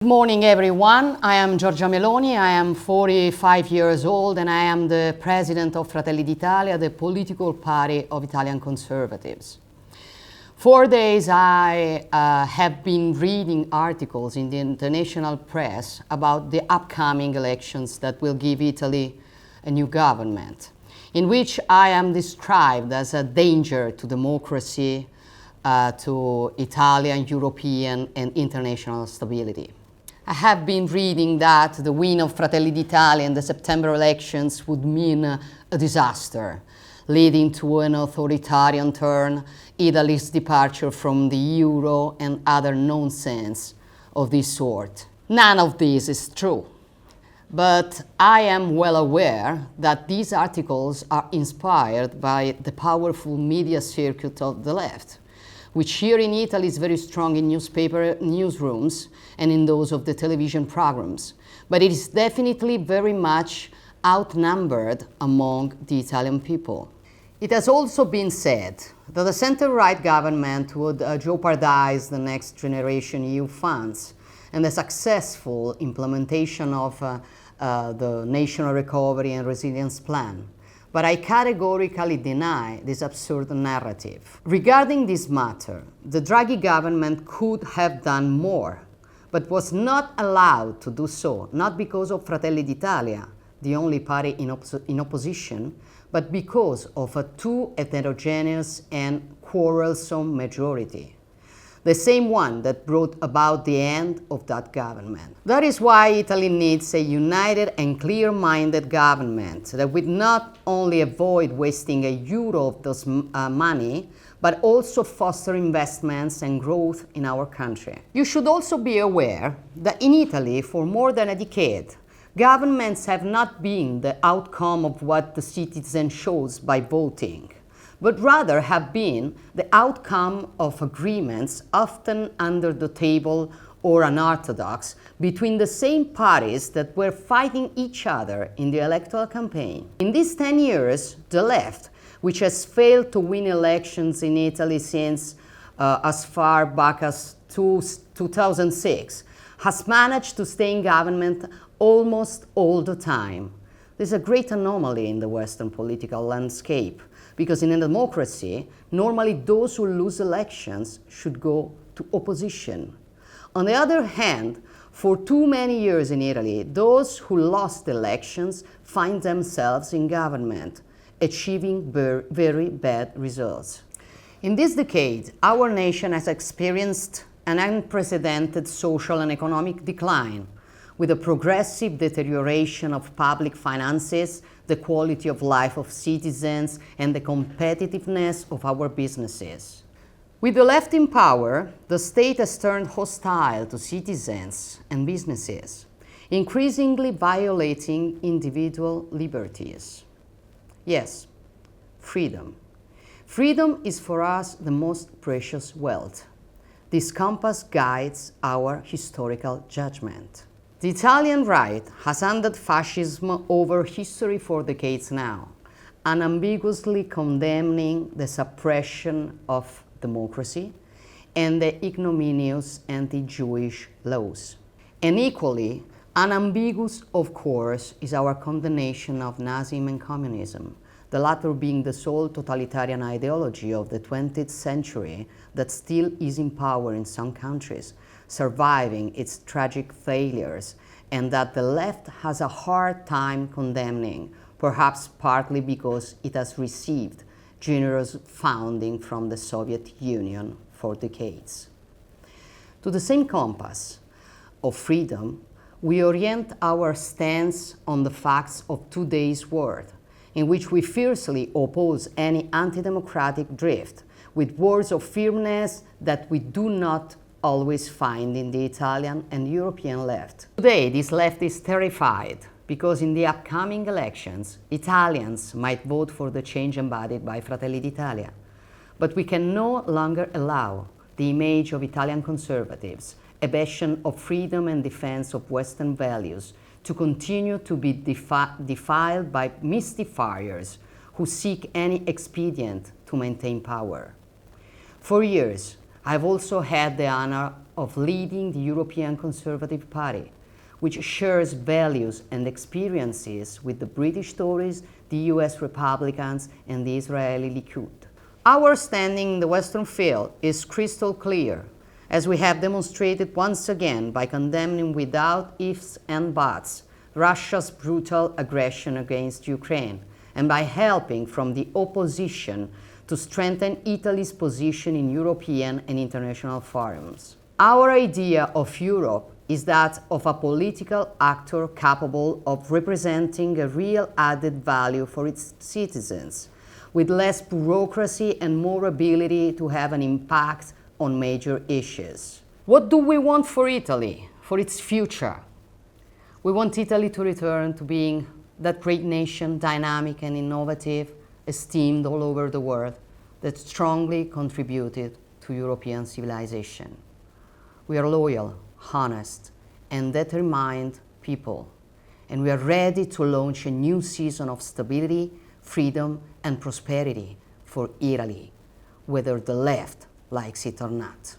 Good morning, everyone. I am Giorgia Meloni. I am 45 years old and I am the president of Fratelli d'Italia, the political party of Italian conservatives. For days I have been reading articles in the international press about the upcoming elections that will give Italy a new government, in which I am described as a danger to democracy, to Italian, European and international stability. I have been reading that the win of Fratelli d'Italia in the September elections would mean a disaster, leading to an authoritarian turn, Italy's departure from the euro and other nonsense of this sort. None of this is true. But I am well aware that these articles are inspired by the powerful media circuit of the left, which here in Italy is very strong in newspaper newsrooms and in those of the television programs. But it is definitely very much outnumbered among the Italian people. It has also been said that the center-right government would jeopardize the next generation EU funds and the successful implementation of the National Recovery and Resilience Plan. But I categorically deny this absurd narrative. Regarding this matter, the Draghi government could have done more, but was not allowed to do so, not because of Fratelli d'Italia, the only party in opposition, but because of a too heterogeneous and quarrelsome majority. The same one that brought about the end of that government. That is why Italy needs a united and clear-minded government that would not only avoid wasting a euro of those money, but also foster investments and growth in our country. You should also be aware that in Italy, for more than a decade, governments have not been the outcome of what the citizen chose by voting, but rather have been the outcome of agreements often under the table or unorthodox between the same parties that were fighting each other in the electoral campaign. In these 10 years, the left, which has failed to win elections in Italy since as far back as 2006, has managed to stay in government almost all the time. This is a great anomaly in the Western political landscape, because in a democracy, normally those who lose elections should go to opposition. On the other hand, for too many years in Italy, those who lost elections find themselves in government, achieving very bad results. In this decade, our nation has experienced an unprecedented social and economic decline, with a progressive deterioration of public finances, the quality of life of citizens, and the competitiveness of our businesses. With the left in power, the state has turned hostile to citizens and businesses, increasingly violating individual liberties. Yes, freedom. Freedom is for us the most precious wealth. This compass guides our historical judgment. The Italian right has handed fascism over history for decades now, unambiguously condemning the suppression of democracy and the ignominious anti-Jewish laws. And equally unambiguous, of course, is our condemnation of Nazism and communism, the latter being the sole totalitarian ideology of the 20th century that still is in power in some countries, surviving its tragic failures, and that the left has a hard time condemning, perhaps partly because it has received generous funding from the Soviet Union for decades. To the same compass of freedom, we orient our stance on the facts of today's world, in which we fiercely oppose any anti-democratic drift, with words of firmness that we do not always find in the Italian and European left. Today, this left is terrified because in the upcoming elections, Italians might vote for the change embodied by Fratelli d'Italia. But we can no longer allow the image of Italian conservatives, a bastion of freedom and defense of Western values, to continue to be defiled by mystifiers who seek any expedient to maintain power. For years, I've also had the honor of leading the European Conservative Party, which shares values and experiences with the British Tories, the US Republicans, and the Israeli Likud. Our standing in the Western field is crystal clear, as we have demonstrated once again by condemning without ifs and buts Russia's brutal aggression against Ukraine, and by helping from the opposition to strengthen Italy's position in European and international forums. Our idea of Europe is that of a political actor capable of representing a real added value for its citizens, with less bureaucracy and more ability to have an impact on major issues. What do we want for Italy, for its future? We want Italy to return to being that great nation, dynamic and innovative, esteemed all over the world, that strongly contributed to European civilization. We are loyal, honest, and determined people, and we are ready to launch a new season of stability, freedom, and prosperity for Italy, whether the left likes it or not.